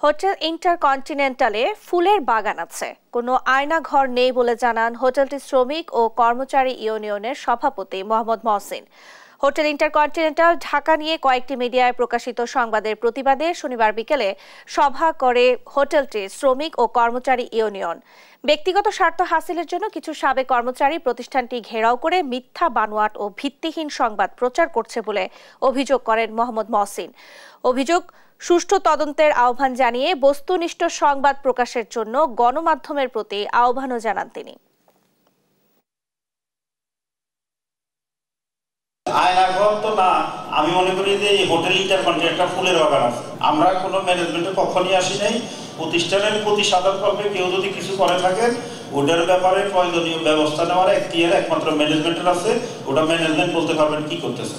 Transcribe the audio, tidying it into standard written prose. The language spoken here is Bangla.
হোটেল ইন্টারকন্টিনেন্টালে ফুলের বাগান আছে, কোনো আয়না ঘর নেই বলে জানান হোটেলটির শ্রমিক ও কর্মচারী ইউনিয়নের সভাপতি মোহাম্মদ মহসিন। হোটেল ইন্টারকন্টিনেন্টাল ঢাকা নিয়ে কয়েকটি মিডিয়ায় প্রকাশিত সংবাদের প্রতিবাদে শনিবার বিকেলে সভা করে হোটেলটির শ্রমিক ও কর্মচারী ইউনিয়ন। ব্যক্তিগত স্বার্থ হাসিলের জন্য কিছু সাবেক কর্মচারী প্রতিষ্ঠানটি ঘেরাও করে মিথ্যা বানোয়াট ও ভিত্তিহীন সংবাদ প্রচার করছে বলে অভিযোগ করেন মোহাম্মদ মহসিন। অভিযোগ সুষ্ঠু তদন্তের আহ্বান জানিয়ে বস্তুনিষ্ঠ সংবাদ প্রকাশের জন্য গণমাধ্যমের প্রতি আহ্বানও জানান তিনি। আয়নাঘর তো না, আমি মনে করি যে এই হোটেল ইন্টারকন্টিনেন্টাল ফুলের বাগান আছে। আমরা কোনো ম্যানেজমেন্টে কখনই আসি নাই। প্রতিষ্ঠানের প্রতি সাধারণভাবে কেউ যদি কিছু করে থাকেন ওটার ব্যাপারে প্রয়োজনীয় ব্যবস্থা নেওয়ার একমাত্র ম্যানেজমেন্টের আছে। ওটা ম্যানেজমেন্ট বলতে পারবেন কি করতেছে।